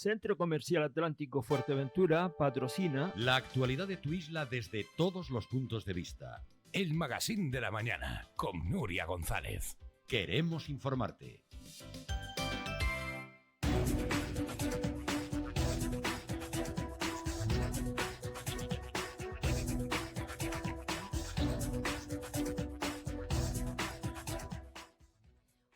Centro Comercial Atlántico Fuerteventura patrocina la actualidad de tu isla desde todos los puntos de vista. El Magazín de la Mañana con Nuria González. Queremos informarte.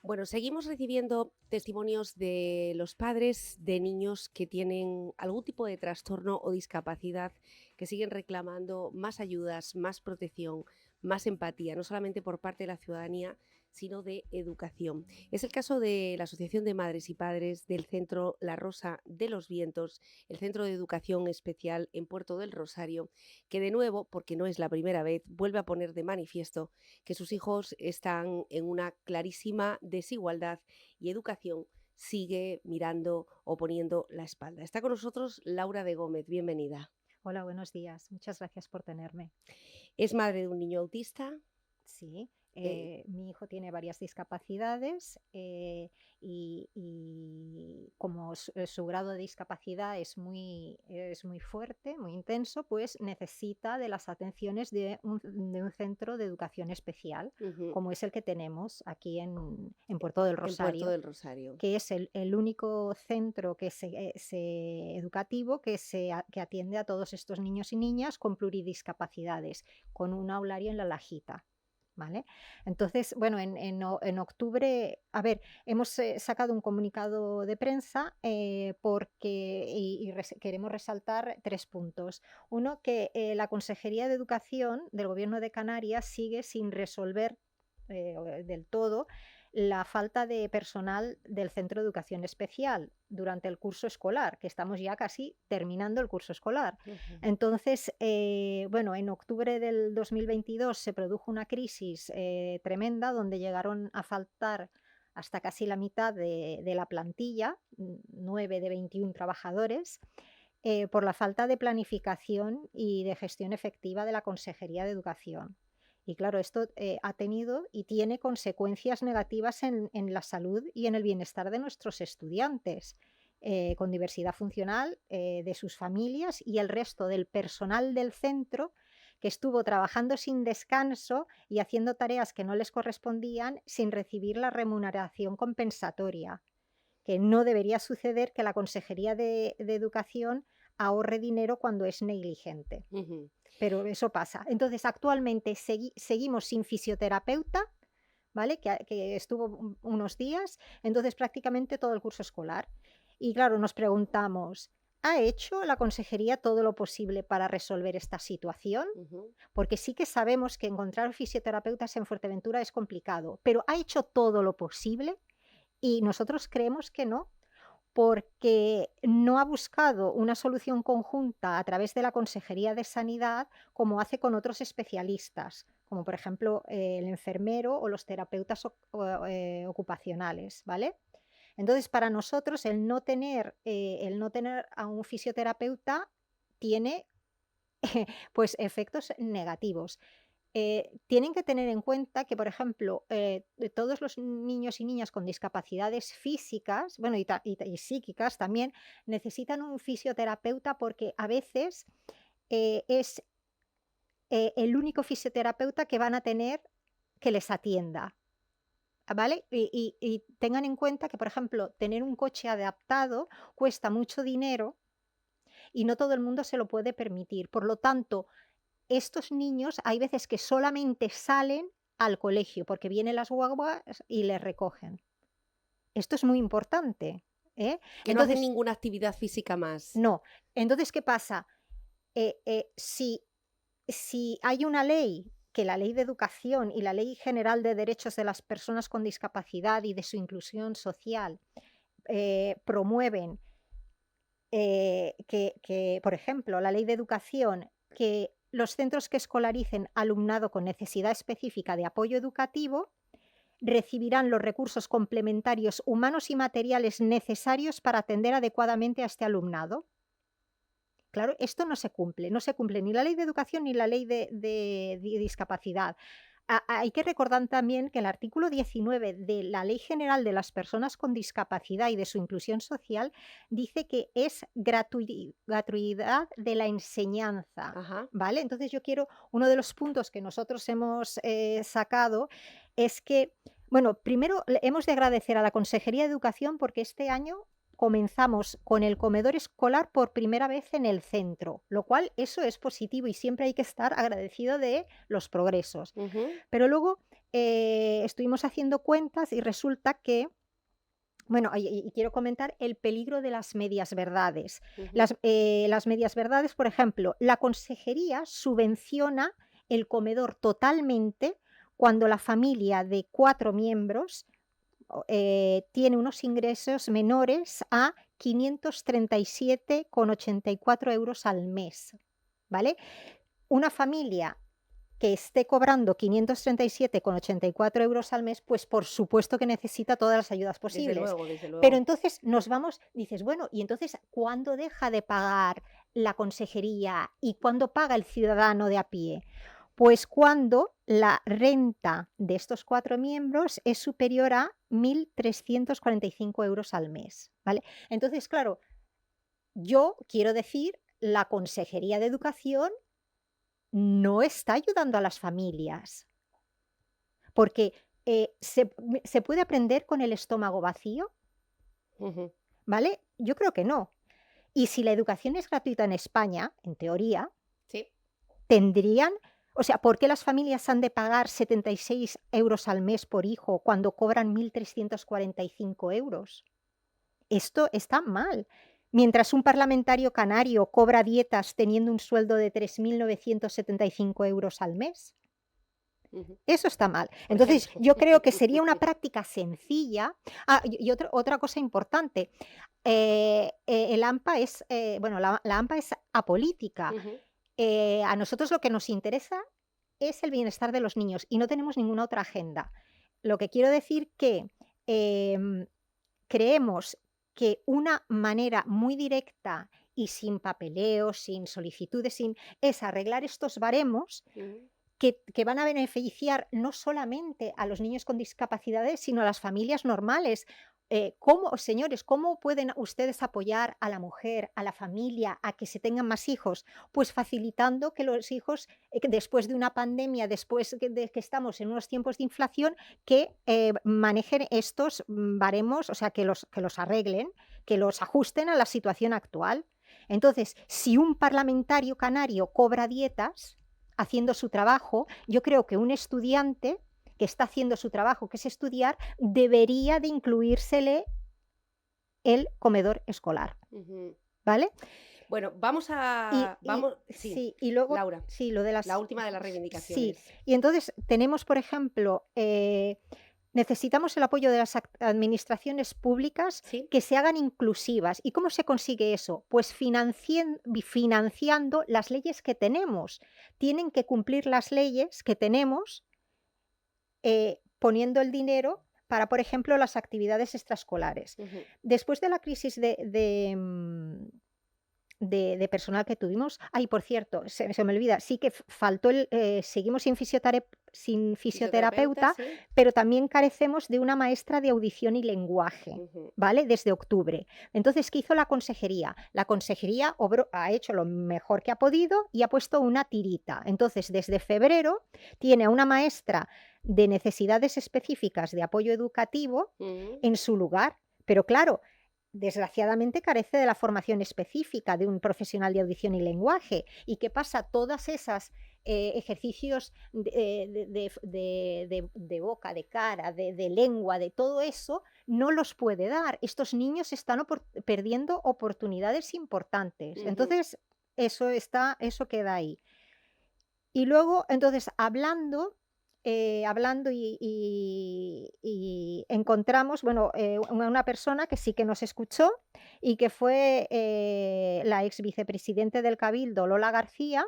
Bueno, seguimos recibiendo testimonios de los padres de niños que tienen algún tipo de trastorno o discapacidad, que siguen reclamando más ayudas, más protección, más empatía, no solamente por parte de la ciudadanía, sino de educación. Es el caso de la Asociación de Madres y Padres del Centro La Rosa de los Vientos, el Centro de Educación Especial en Puerto del Rosario, que de nuevo, porque no es la primera vez, vuelve a poner de manifiesto que sus hijos están en una clarísima desigualdad y educación sigue mirando o poniendo la espalda. Está con nosotros Laura de Gómez, bienvenida. Hola, buenos días. Muchas gracias por tenerme. Es madre de un niño autista. Sí, mi hijo tiene varias discapacidades y como su grado de discapacidad es muy fuerte, muy intenso, pues necesita de las atenciones de un centro de educación especial, como es el que tenemos aquí en Puerto del Rosario, que es el único centro que educativo que atiende a todos estos niños y niñas con pluridiscapacidades, con un aulario en La Lajita. ¿Vale? Entonces, bueno, en octubre, hemos sacado un comunicado de prensa porque queremos resaltar 3 puntos. Uno, que la Consejería de Educación del Gobierno de Canarias sigue sin resolver del todo la falta de personal del Centro de Educación Especial durante el curso escolar, que estamos ya casi terminando el curso escolar. Entonces, en octubre del 2022 se produjo una crisis tremenda donde llegaron a faltar hasta casi la mitad de la plantilla, 9 de 21 trabajadores, por la falta de planificación y de gestión efectiva de la Consejería de Educación. Y claro, esto ha tenido y tiene consecuencias negativas en la salud y en el bienestar de nuestros estudiantes, con diversidad funcional, de sus familias y el resto del personal del centro que estuvo trabajando sin descanso y haciendo tareas que no les correspondían sin recibir la remuneración compensatoria, que no debería suceder, que la Consejería de Educación ahorre dinero cuando es negligente. Pero eso pasa. Entonces, actualmente seguimos sin fisioterapeuta, ¿vale? Que estuvo unos días, entonces prácticamente todo el curso escolar. Y claro, nos preguntamos, ¿ha hecho la Consejería todo lo posible para resolver esta situación? Porque sí que sabemos que encontrar fisioterapeutas en Fuerteventura es complicado, pero ¿ha hecho todo lo posible? Y nosotros creemos que no, porque no ha buscado una solución conjunta a través de la Consejería de Sanidad como hace con otros especialistas, como por ejemplo el enfermero o los terapeutas ocupacionales, ¿vale? Entonces, para nosotros el no tener a un fisioterapeuta tiene pues efectos negativos. Tienen que tener en cuenta que, por ejemplo, todos los niños y niñas con discapacidades físicas, bueno, y psíquicas también, necesitan un fisioterapeuta porque a veces es el único fisioterapeuta que van a tener que les atienda, ¿vale? Y tengan en cuenta que, por ejemplo, tener un coche adaptado cuesta mucho dinero y no todo el mundo se lo puede permitir. Por lo tanto, estos niños hay veces que solamente salen al colegio porque vienen las guaguas y les recogen. Esto es muy importante, ¿eh? Que no hacen ninguna actividad física más. No. Entonces, ¿qué pasa? Si hay una ley, que la Ley de Educación y la Ley General de Derechos de las Personas con Discapacidad y de su Inclusión Social promueven que, por ejemplo, la Ley de Educación, que los centros que escolaricen alumnado con necesidad específica de apoyo educativo recibirán los recursos complementarios humanos y materiales necesarios para atender adecuadamente a este alumnado. Claro, esto no se cumple ni la Ley de Educación ni la Ley de Discapacidad. hay que recordar también que el artículo 19 de la Ley General de las Personas con Discapacidad y de su Inclusión Social dice que es gratuidad de la enseñanza, Ajá. ¿vale? Entonces uno de los puntos que nosotros hemos sacado es que, bueno, primero hemos de agradecer a la Consejería de Educación porque este año comenzamos con el comedor escolar por primera vez en el centro, lo cual eso es positivo y siempre hay que estar agradecido de los progresos. Pero luego estuvimos haciendo cuentas y resulta que, bueno, y quiero comentar el peligro de las medias verdades. Las medias verdades, por ejemplo, la consejería subvenciona el comedor totalmente cuando la familia de 4 miembros tiene unos ingresos menores a 537,84 euros al mes, ¿vale? Una familia que esté cobrando 537,84 euros al mes, pues por supuesto que necesita todas las ayudas posibles. Desde luego. Pero entonces dices, bueno, ¿y entonces cuándo deja de pagar la consejería y cuándo paga el ciudadano de a pie? Pues cuando la renta de estos 4 miembros es superior a 1.345 euros al mes, ¿vale? Entonces, claro, yo quiero decir, la Consejería de Educación no está ayudando a las familias, porque ¿se puede aprender con el estómago vacío? ¿Vale? Yo creo que no. Y si la educación es gratuita en España, en teoría, Sí. tendrían... O sea, ¿por qué las familias han de pagar 76 euros al mes por hijo cuando cobran 1.345 euros? Esto está mal. Mientras un parlamentario canario cobra dietas teniendo un sueldo de 3.975 euros al mes. Eso está mal. Entonces, yo creo que sería una práctica sencilla. Y otra cosa importante. El AMPA es, la AMPA es apolítica. A nosotros lo que nos interesa es el bienestar de los niños y no tenemos ninguna otra agenda. Lo que quiero decir que creemos que una manera muy directa y sin papeleo, sin solicitudes, es arreglar estos baremos que van a beneficiar no solamente a los niños con discapacidades, sino a las familias normales. Señores, ¿cómo pueden ustedes apoyar a la mujer, a la familia, a que se tengan más hijos? Pues facilitando que los hijos, después de una pandemia, después de que estamos en unos tiempos de inflación, que manejen estos baremos, o sea, que los arreglen, que los ajusten a la situación actual. Entonces, si un parlamentario canario cobra dietas haciendo su trabajo, yo creo que un estudiante que está haciendo su trabajo, que es estudiar, debería de incluírsele el comedor escolar, ¿vale? Bueno, vamos a... Y luego, Laura, lo de la última de las reivindicaciones. Sí, y entonces tenemos, por ejemplo, necesitamos el apoyo de las administraciones públicas que se hagan inclusivas. ¿Y cómo se consigue eso? Pues financiando las leyes que tenemos. Tienen que cumplir las leyes que tenemos poniendo el dinero para, por ejemplo, las actividades extraescolares. Después de la crisis de personal que tuvimos, por cierto, se me olvida, sí que faltó seguimos sin fisioterapeuta, pero también carecemos de una maestra de audición y lenguaje, ¿vale? Desde octubre. Entonces, ¿qué hizo la consejería? La consejería ha hecho lo mejor que ha podido y ha puesto una tirita. Entonces, desde febrero tiene a una maestra de necesidades específicas de apoyo educativo en su lugar, pero claro, desgraciadamente carece de la formación específica de un profesional de audición y lenguaje. ¿Y qué pasa? Todas esas ejercicios de boca, de cara, de lengua, de todo eso, no los puede dar. Estos niños están perdiendo oportunidades importantes. Entonces, eso queda ahí. Y luego, entonces, hablando y encontramos, una persona que sí que nos escuchó y que fue la ex vicepresidente del Cabildo, Lola García,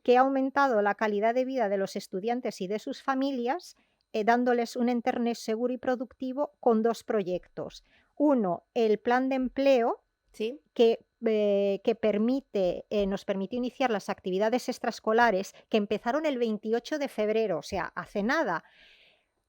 que ha aumentado la calidad de vida de los estudiantes y de sus familias, dándoles un entorno seguro y productivo con 2 proyectos. Uno, el plan de empleo, Sí. que nos permitió iniciar las actividades extraescolares que empezaron el 28 de febrero, o sea, hace nada.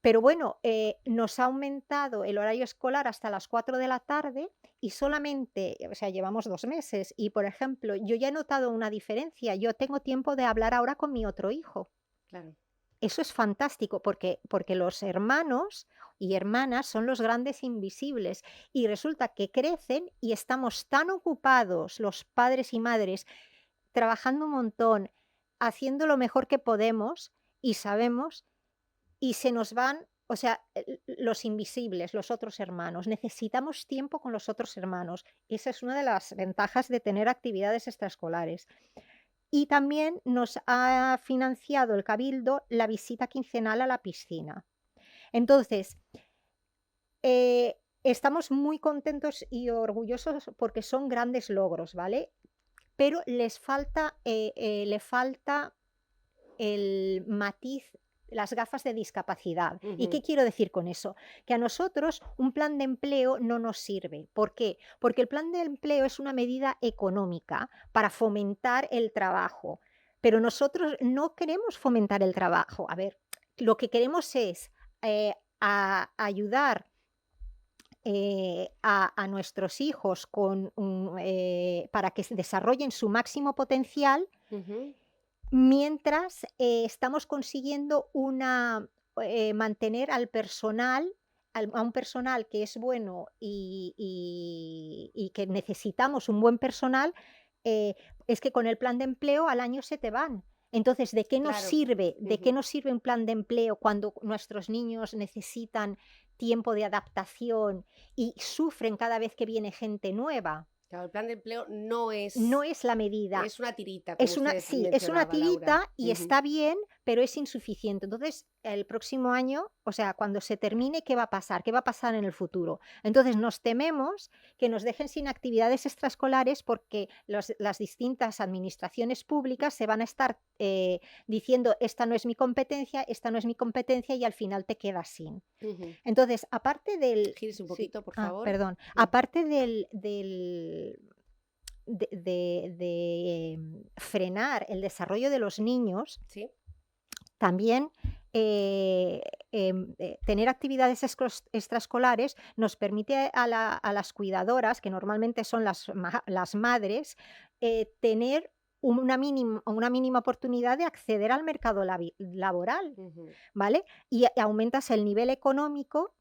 Pero bueno, nos ha aumentado el horario escolar hasta las 4 de la tarde y solamente, o sea, llevamos 2 meses y, por ejemplo, yo ya he notado una diferencia. Yo tengo tiempo de hablar ahora con mi otro hijo. Claro. Eso es fantástico porque los hermanos y hermanas son los grandes invisibles y resulta que crecen y estamos tan ocupados, los padres y madres, trabajando un montón, haciendo lo mejor que podemos y sabemos, y se nos van, o sea, los invisibles, los otros hermanos. Necesitamos tiempo con los otros hermanos. Esa es una de las ventajas de tener actividades extraescolares. Y también nos ha financiado el Cabildo la visita quincenal a la piscina. Entonces, estamos muy contentos y orgullosos porque son grandes logros, ¿vale? Pero le falta el matiz, las gafas de discapacidad. ¿Y qué quiero decir con eso? Que a nosotros un plan de empleo no nos sirve. ¿Por qué? Porque el plan de empleo es una medida económica para fomentar el trabajo, pero nosotros no queremos fomentar el trabajo. A ver, lo que queremos es ayudar a nuestros hijos para que desarrollen su máximo potencial. Mientras estamos consiguiendo mantener al personal, a un personal que es bueno y que necesitamos un buen personal, es que con el plan de empleo al año se te van. Entonces, ¿de qué nos sirve? ¿De qué nos sirve un plan de empleo cuando nuestros niños necesitan tiempo de adaptación y sufren cada vez que viene gente nueva? Claro, el plan de empleo no es la medida. Es una tirita, Es una tirita, Laura. y está bien, pero es insuficiente. Entonces, el próximo año, o sea, cuando se termine, ¿qué va a pasar? ¿Qué va a pasar en el futuro? Entonces, nos tememos que nos dejen sin actividades extraescolares porque las distintas administraciones públicas se van a estar diciendo, esta no es mi competencia, esta no es mi competencia, y al final te quedas sin. Entonces, aparte del... Gírese un poquito, por favor. Perdón. Aparte de frenar el desarrollo de los niños, ¿sí? También tener actividades extraescolares nos permite a las cuidadoras, que normalmente son las madres, tener una mínima oportunidad de acceder al mercado laboral, ¿vale? Y aumentas el nivel económico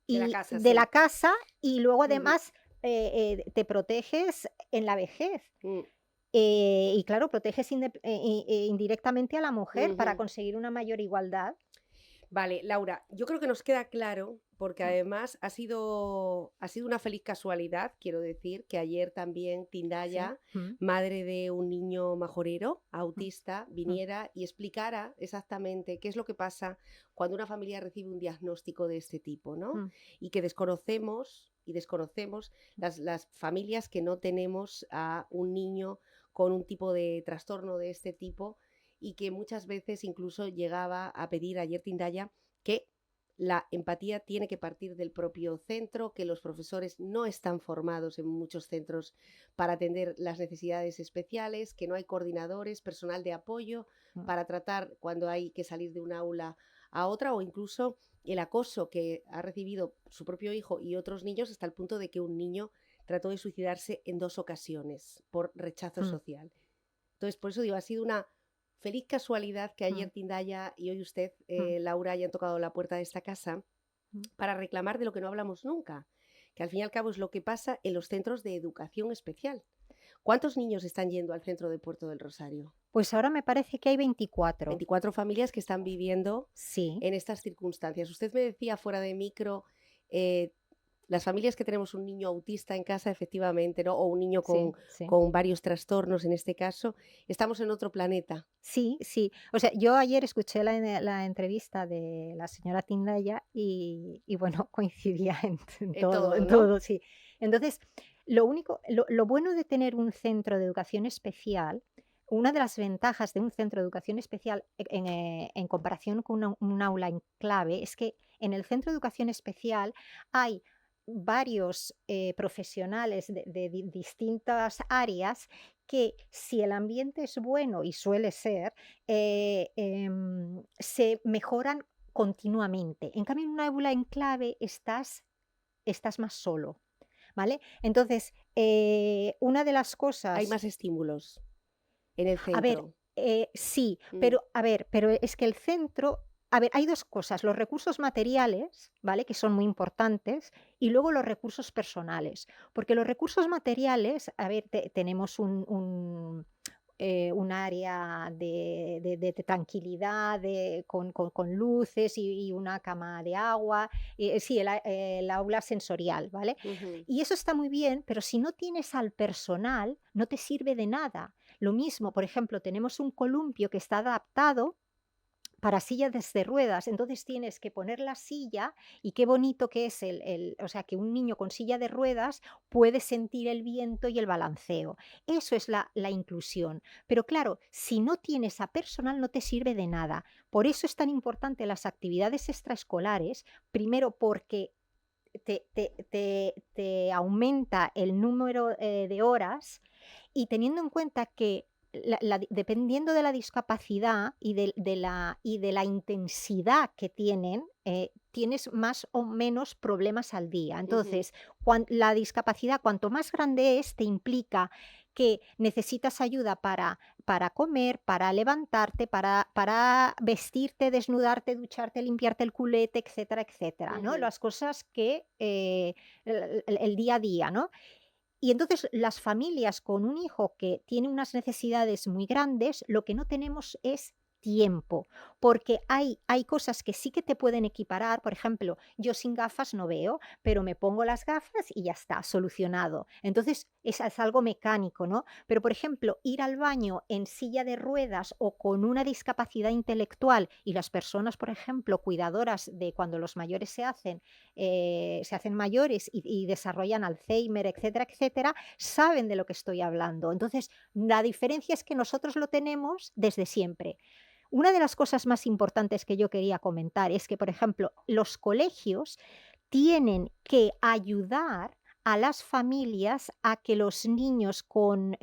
de la casa, y luego además te proteges en la vejez. Y claro, proteges indirectamente a la mujer para conseguir una mayor igualdad. Vale, Laura, yo creo que nos queda claro, porque además ha sido una feliz casualidad, quiero decir, que ayer también Tindaya, madre de un niño majorero, autista, viniera y explicara exactamente qué es lo que pasa cuando una familia recibe un diagnóstico de este tipo, ¿no? Y que desconocemos las familias que no tenemos a un niño con un tipo de trastorno de este tipo, y que muchas veces incluso llegaba a pedir ayer Tindaya que la empatía tiene que partir del propio centro, que los profesores no están formados en muchos centros para atender las necesidades especiales, que no hay coordinadores, personal de apoyo para tratar cuando hay que salir de un aula a otra, o incluso el acoso que ha recibido su propio hijo y otros niños, hasta el punto de que un niño trató de suicidarse en 2 ocasiones por rechazo social. Entonces, por eso digo, ha sido una feliz casualidad que ayer Tindaya y hoy usted, Laura, hayan tocado la puerta de esta casa para reclamar de lo que no hablamos nunca, que al fin y al cabo es lo que pasa en los centros de educación especial. ¿Cuántos niños están yendo al centro de Puerto del Rosario? Pues ahora me parece que hay 24. 24 familias que están viviendo en estas circunstancias. Usted me decía fuera de micro, las familias que tenemos un niño autista en casa, efectivamente, ¿no? O un niño con varios trastornos, en este caso, estamos en otro planeta. Sí. O sea, yo ayer escuché la entrevista de la señora Tindaya y bueno, coincidía en todo, sí. Entonces, lo bueno de tener un centro de educación especial, una de las ventajas de un centro de educación especial en comparación con un aula en clave, es que en el centro de educación especial hay varios profesionales de distintas áreas que si el ambiente es bueno, y suele ser, se mejoran continuamente. En cambio, en un aula en clave estás más solo, ¿vale? Entonces, una de las Hay cosas, más estímulos en el a ver, centro. sí, Mm, pero es que el centro, a ver, hay 2 cosas, los recursos materiales, ¿vale? Que son muy importantes, y luego los recursos personales. Porque los recursos materiales, a ver, tenemos un área de tranquilidad, con luces y una cama de agua, sí, el aula sensorial, ¿vale? ujú, Y eso está muy bien, pero si no tienes al personal, no te sirve de nada. Lo mismo, por ejemplo, tenemos un columpio que está adaptado para sillas de ruedas, entonces tienes que poner la silla y qué bonito que es o sea, que un niño con silla de ruedas puede sentir el viento y el balanceo. Eso es la inclusión. Pero claro, si no tienes a personal no te sirve de nada. Por eso es tan importante las actividades extraescolares, primero porque te aumenta el número de horas, y teniendo en cuenta que dependiendo de la discapacidad y de la intensidad que tienen, tienes más o menos problemas al día. ujú, Entonces, la discapacidad, cuanto más grande es, te implica que necesitas ayuda para comer, para levantarte, para vestirte, desnudarte, ducharte, limpiarte el culete, etcétera, etcétera, ¿no? ujú. Las cosas que el día a día, ¿no? Y entonces las familias con un hijo que tiene unas necesidades muy grandes, lo que no tenemos es tiempo, porque hay cosas que sí que te pueden equiparar. Por ejemplo, yo sin gafas no veo, pero me pongo las gafas y ya está, solucionado. Entonces es algo mecánico, ¿no? Pero, por ejemplo, ir al baño en silla de ruedas o con una discapacidad intelectual, y las personas, por ejemplo, cuidadoras de cuando los mayores se hacen mayores y desarrollan Alzheimer, etcétera, etcétera, saben de lo que estoy hablando. Entonces, la diferencia es que nosotros lo tenemos desde siempre. Una de las cosas más importantes que yo quería comentar es que, por ejemplo, los colegios tienen que ayudar a las familias a que los niños con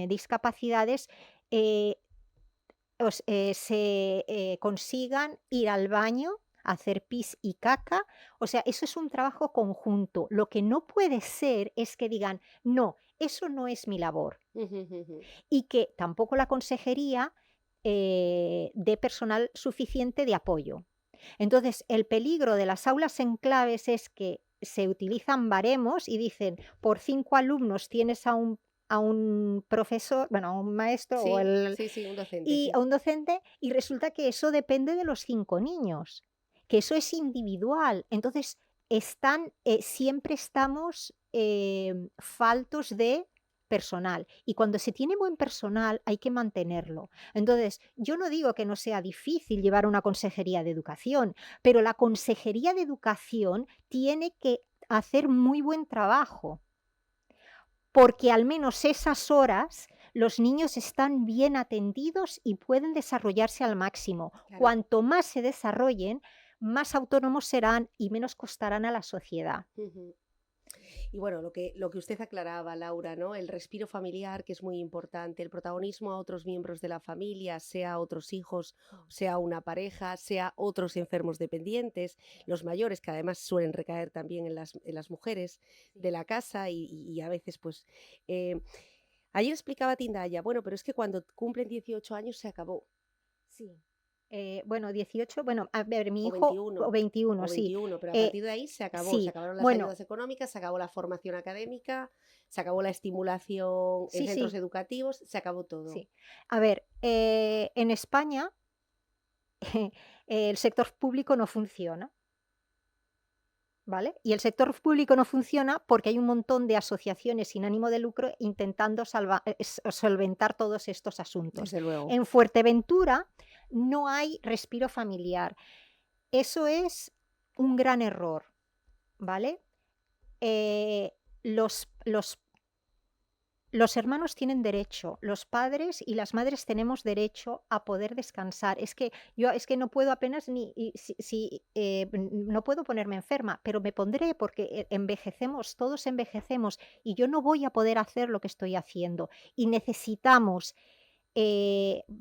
discapacidades eh, consigan ir al baño, hacer pis y caca. O sea, eso es un trabajo conjunto. Lo que no puede ser es que digan, no, eso no es mi labor, Ujú, ujú. y que tampoco la consejería dé personal suficiente de apoyo. Entonces, el peligro de las aulas enclaves es que se utilizan baremos y dicen, por 5 alumnos tienes a un profesor, bueno, a un maestro Sí, sí, sí, un docente, y sí. a un docente, y resulta que eso depende de los 5 niños, que eso es individual. Entonces, siempre estamos faltos de personal, y cuando se tiene buen personal hay que mantenerlo. Entonces, yo no digo que no sea difícil llevar una consejería de educación, pero la consejería de educación tiene que hacer muy buen trabajo, porque al menos esas horas los niños están bien atendidos y pueden desarrollarse al máximo. Claro. Cuanto más se desarrollen, más autónomos serán y menos costarán a la sociedad. Ujú. Y bueno, lo que usted aclaraba, Laura, ¿no? El respiro familiar, que es muy importante, el protagonismo a otros miembros de la familia, sea otros hijos, sea una pareja, sea otros enfermos dependientes, los mayores, que además suelen recaer también en las mujeres de la casa y a veces, pues. eh, Ayer explicaba Tindaya, bueno, pero es que cuando cumplen 18 años se acabó, Sí. Bueno, 18, bueno, a ver, mi o hijo, 21, o 21, o sí. 21, pero a Eh, partir de ahí se acabó, se sí, acabaron las bueno, ayudas económicas, se acabó la formación académica, se acabó la estimulación en sí, centros sí, educativos, se acabó todo. sí. A ver, en España el sector público no funciona. ¿Vale? Y el sector público no funciona porque hay un montón de asociaciones sin ánimo de lucro intentando solventar todos estos asuntos. Desde luego. En Fuerteventura no hay respiro familiar. Eso es un gran error, ¿vale? Eh, los, los, los hermanos tienen derecho, los padres y las madres tenemos derecho a poder descansar. Es que yo no puedo apenas no puedo ponerme enferma, pero me pondré porque envejecemos, todos envejecemos y yo no voy a poder hacer lo que estoy haciendo. Y necesitamos,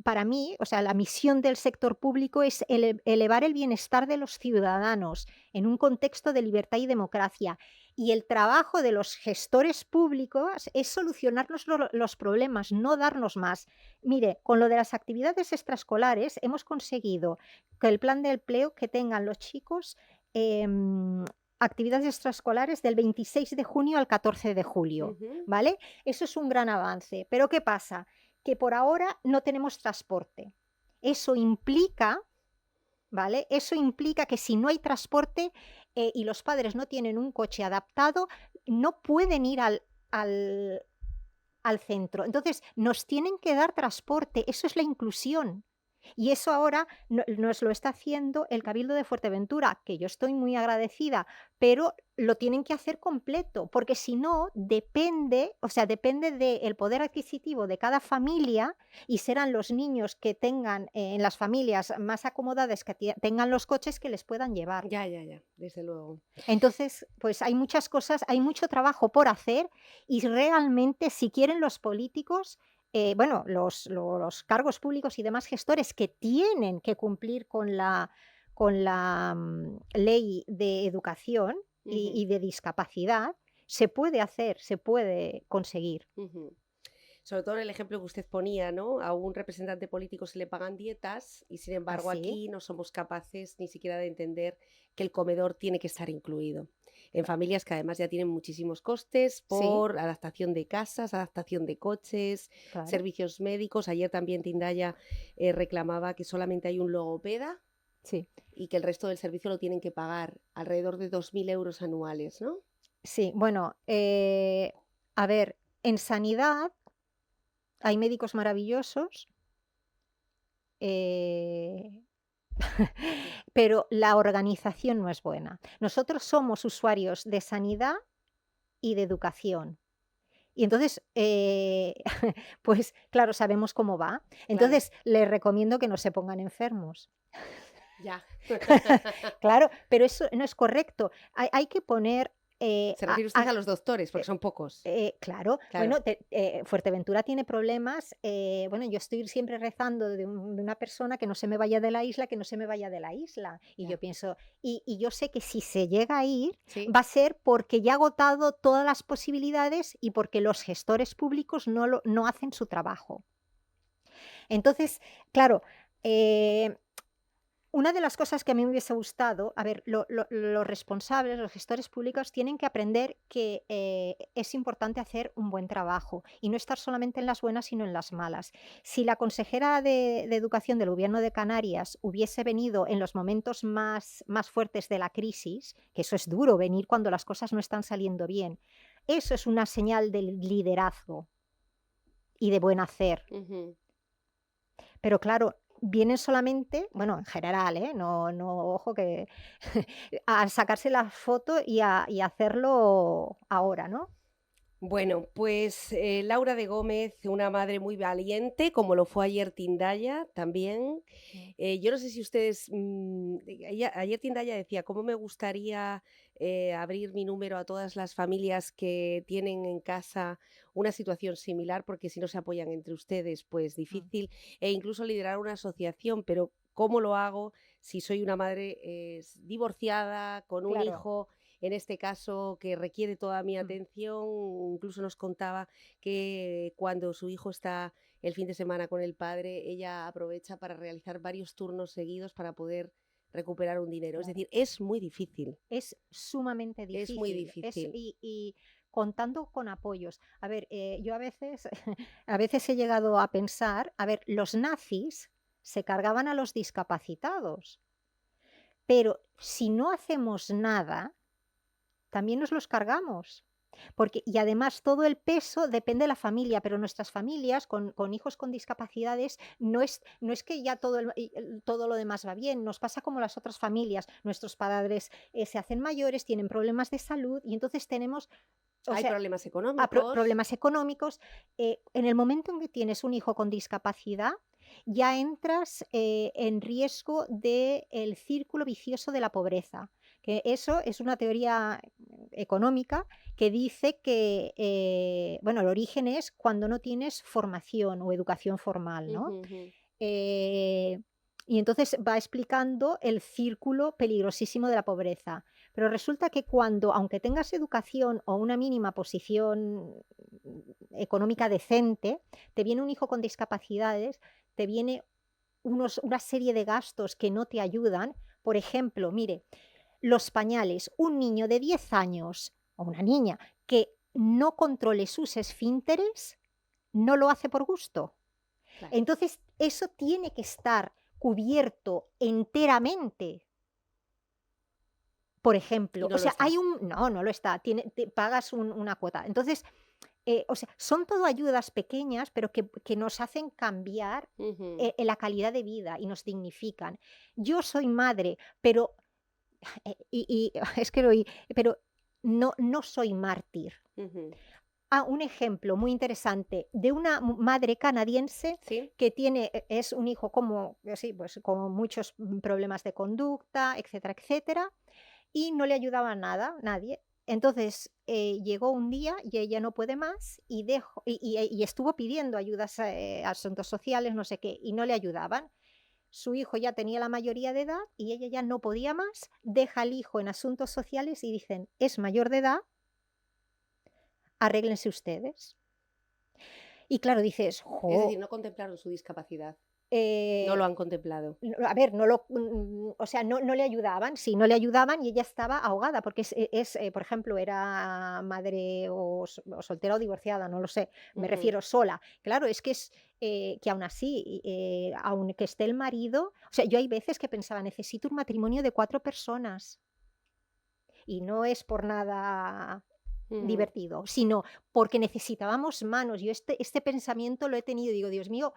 para mí, o sea, la misión del sector público es elevar el bienestar de los ciudadanos en un contexto de libertad y democracia. Y el trabajo de los gestores públicos es solucionarnos los problemas, no darnos más. Mire, con lo de las actividades extraescolares hemos conseguido que el plan de empleo que tengan los chicos actividades extraescolares del 26 de junio al 14 de julio, ¿vale? Eso es un gran avance. Pero ¿qué pasa? Que por ahora no tenemos transporte. Eso implica, ¿vale? Eso implica que si no hay transporte y los padres no tienen un coche adaptado, no pueden ir al centro. Entonces, nos tienen que dar transporte. Eso es la inclusión. Y eso ahora nos lo está haciendo el Cabildo de Fuerteventura, que yo estoy muy agradecida, pero lo tienen que hacer completo, porque si no, depende del poder adquisitivo de cada familia y serán los niños que tengan en las familias más acomodadas, que tengan los coches que les puedan llevar. Ya, desde luego. Entonces, pues hay muchas cosas, hay mucho trabajo por hacer y realmente si quieren los políticos, los cargos públicos y demás gestores que tienen que cumplir con la ley de educación y de discapacidad, se puede hacer, se puede conseguir. Sobre todo en el ejemplo que usted ponía, ¿no? A un representante político se le pagan dietas y sin embargo aquí no somos capaces ni siquiera de entender que el comedor tiene que estar incluido. En familias que además ya tienen muchísimos costes por adaptación de casas, adaptación de coches, servicios médicos. Ayer también Tindaya reclamaba que solamente hay un logopeda y que el resto del servicio lo tienen que pagar alrededor de 2.000 euros anuales, ¿no? Sí, bueno, a ver, en sanidad hay médicos maravillosos, pero la organización no es buena. Nosotros somos usuarios de sanidad y de educación. Y entonces, pues claro, sabemos cómo va. Entonces, les recomiendo que no se pongan enfermos. Ya. Claro, pero eso no es correcto. Hay que poner... Se refiere usted a los doctores, porque son pocos. Claro. Bueno, Fuerteventura tiene problemas. Yo estoy siempre rezando de una persona que no se me vaya de la isla, Y yo pienso, y yo sé que si se llega a ir, va a ser porque ya ha agotado todas las posibilidades y porque los gestores públicos no hacen su trabajo. Entonces, claro, una de las cosas que a mí me hubiese gustado, a ver, los responsables, los gestores públicos tienen que aprender que es importante hacer un buen trabajo y no estar solamente en las buenas, sino en las malas. Si la consejera de Educación del Gobierno de Canarias hubiese venido en los momentos más fuertes de la crisis, que eso es duro, venir cuando las cosas no están saliendo bien, eso es una señal de liderazgo y de buen hacer. Pero claro, vienen solamente, bueno, en general, no, ojo, que a sacarse la foto y a hacerlo ahora, ¿no? Bueno, pues Laura de Gómez, una madre muy valiente, como lo fue ayer Tindaya también. Yo no sé si ustedes, ayer Tindaya decía, ¿cómo me gustaría abrir mi número a todas las familias que tienen en casa una situación similar? Porque si no se apoyan entre ustedes, pues difícil, e incluso liderar una asociación, pero ¿cómo lo hago si soy una madre divorciada, con un hijo? En este caso, que requiere toda mi atención. Incluso nos contaba que cuando su hijo está el fin de semana con el padre, ella aprovecha para realizar varios turnos seguidos para poder recuperar un dinero. Es decir, es muy difícil. Es sumamente difícil. Es muy difícil. Y contando con apoyos. A ver, yo a veces he llegado a pensar, a ver, los nazis se cargaban a los discapacitados, pero si no hacemos nada, también nos los cargamos. Y además todo el peso depende de la familia, pero nuestras familias con hijos con discapacidades no es que ya todo lo demás va bien, nos pasa como las otras familias. Nuestros padres se hacen mayores, tienen problemas de salud y entonces tenemos Hay sea, problemas a económicos. problemas económicos. En el momento en que tienes un hijo con discapacidad, ya entras en riesgo del círculo vicioso de la pobreza. Que eso es una teoría económica que dice que, bueno, el origen es cuando no tienes formación o educación formal, ¿no? Ujú, ujú. Eh, y entonces va explicando el círculo peligrosísimo de la pobreza. Pero resulta que cuando, aunque tengas educación o una mínima posición económica decente, te viene un hijo con discapacidades, te viene una serie de gastos que no te ayudan. Por ejemplo, mire, los pañales, un niño de 10 años o una niña que no controle sus esfínteres, no lo hace por gusto. Claro. Entonces, eso tiene que estar cubierto enteramente. Por Y ejemplo, no o lo sea, está. no lo está, pagas una cuota. Entonces, o sea, son todo ayudas pequeñas, pero que nos hacen cambiar Ujú, la calidad de vida y nos dignifican. Yo soy madre, pero, es que lo oí, pero no soy mártir. ujú. Un ejemplo muy interesante de una madre canadiense ¿Sí? que es un hijo como, sí, pues, con muchos problemas de conducta, etcétera, etcétera, y no le ayudaba nada, nadie. Entonces llegó un día y ella no puede más y estuvo pidiendo ayudas a asuntos sociales, no sé qué, y no le ayudaban. Su hijo ya tenía la mayoría de edad y ella ya no podía más, deja al hijo en asuntos sociales y dicen, es mayor de edad, arréglense ustedes. Y claro, dices, Es decir, jo, no contemplaron su discapacidad. No lo eh, han contemplado. a ver, o sea, no le ayudaban, sí, no le ayudaban y ella estaba ahogada, porque por ejemplo, era madre o soltera o divorciada, no lo sé, me Ujú. refiero sola. Claro, es que que aún así, aunque esté el marido, o sea, yo hay veces que pensaba, necesito un matrimonio de 4 personas. Y no es por nada Ujú. divertido, sino porque necesitábamos manos. Yo este pensamiento lo he tenido, digo, Dios mío,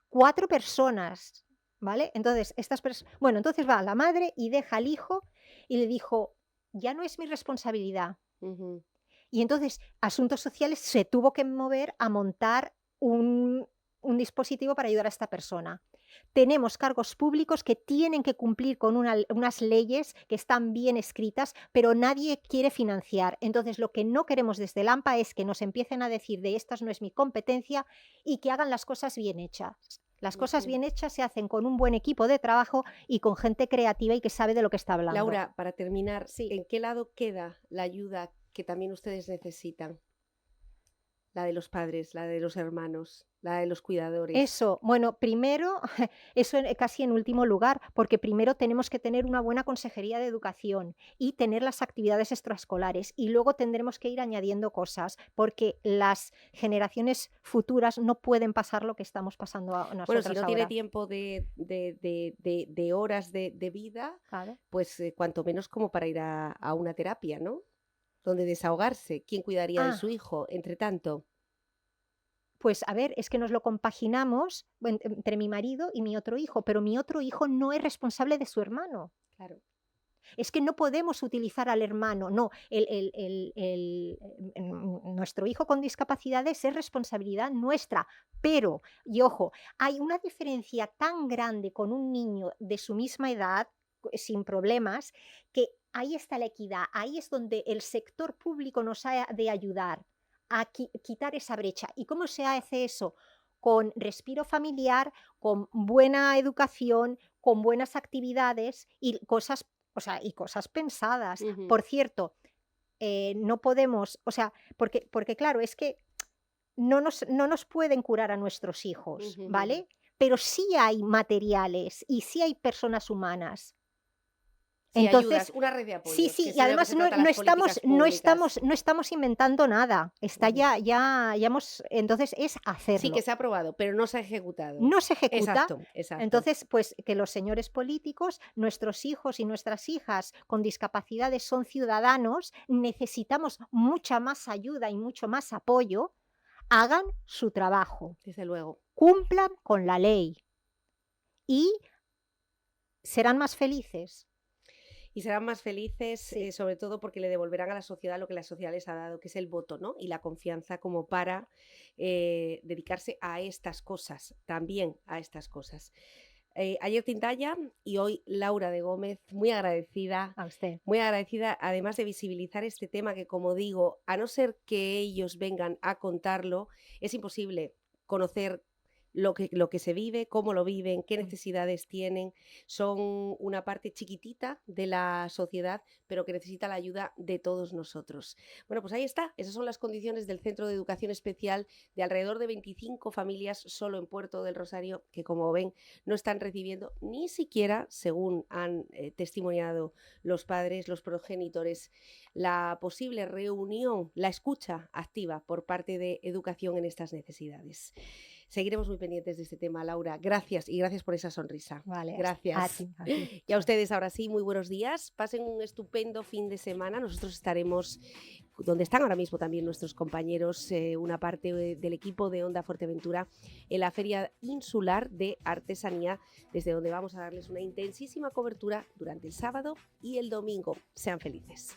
4 personas, ¿vale? Entonces, bueno, entonces va la madre y deja al hijo y le dijo: "Ya no es mi responsabilidad". Ujú. Y entonces, Asuntos Sociales se tuvo que mover a montar un dispositivo para ayudar a esta persona. Tenemos cargos públicos que tienen que cumplir con unas leyes que están bien escritas, pero nadie quiere financiar. Entonces, lo que no queremos desde el AMPA es que nos empiecen a decir de estas no es mi competencia y que hagan las cosas bien hechas. Las cosas Ujú. bien hechas se hacen con un buen equipo de trabajo y con gente creativa y que sabe de lo que está hablando. Laura, para terminar, Sí. ¿en qué lado queda la ayuda que también ustedes necesitan? La de los padres, la de los hermanos, la de los cuidadores. Eso, bueno, primero, eso casi en último lugar, porque primero tenemos que tener una buena consejería de educación y tener las actividades extraescolares y luego tendremos que ir añadiendo cosas, porque las generaciones futuras no pueden pasar lo que estamos pasando Bueno, si nosotros no tiene ahora. tiempo de horas de vida, Claro. pues cuanto menos como para ir a una terapia, ¿no? Donde desahogarse. ¿Quién cuidaría de su Ah, hijo, entre tanto? pues a ver, es que nos lo compaginamos entre mi marido y mi otro hijo, pero mi otro hijo no es responsable de su hermano. Claro. Es que no podemos utilizar al hermano, no, nuestro hijo con discapacidades es responsabilidad nuestra, pero, y ojo, hay una diferencia tan grande con un niño de su misma edad, sin problemas, que ahí está la equidad, ahí es donde el sector público nos ha de ayudar a quitar esa brecha. ¿Y cómo se hace eso? Con respiro familiar, con buena educación, con buenas actividades y cosas, o sea, y cosas pensadas. Ujú, Por cierto, no podemos, o sea, porque claro, es que no nos pueden curar a nuestros hijos, ujú, ujú. ¿vale? Pero sí hay materiales y sí hay personas humanas. Sí, Entonces, ayudas, una red de sí, apoyo, que sí, es y de lo que además se trata las políticas públicas. no estamos inventando nada. Está Ujú. ya hemos, entonces es Sí, que hacerlo. se ha aprobado, pero no se ha ejecutado. No se ejecuta. Exacto, exacto. Entonces, pues que los señores políticos, nuestros hijos y nuestras hijas con discapacidades son ciudadanos, necesitamos mucha más ayuda y mucho más apoyo, hagan su trabajo, Desde luego. cumplan con la ley y serán más felices. Y serán más felices, Sí. sobre todo porque le devolverán a la sociedad lo que la sociedad les ha dado, que es el voto, ¿no? Y la confianza como para dedicarse a estas cosas, también a estas cosas. Ayer Tintaya y hoy Laura de Gómez, A usted. muy agradecida, además de visibilizar este tema que, como digo, a no ser que ellos vengan a contarlo, es imposible conocer lo que se vive, cómo lo viven, qué necesidades tienen. Son una parte chiquitita de la sociedad, pero que necesita la ayuda de todos nosotros. Bueno, pues ahí está. Esas son las condiciones del Centro de Educación Especial de alrededor de 25 familias solo en Puerto del Rosario, que, como ven, no están recibiendo ni siquiera, según han testimoniado los padres, los progenitores, la posible reunión, la escucha activa por parte de educación en estas necesidades. Seguiremos muy pendientes de este tema, Laura. Gracias y gracias por esa sonrisa. Vale, Gracias. a ti. Y a ustedes ahora sí, muy buenos días. Pasen un estupendo fin de semana. Nosotros estaremos donde están ahora mismo también nuestros compañeros, una parte del equipo de Onda Fuerteventura, en la Feria Insular de Artesanía, desde donde vamos a darles una intensísima cobertura durante el sábado y el domingo. Sean felices.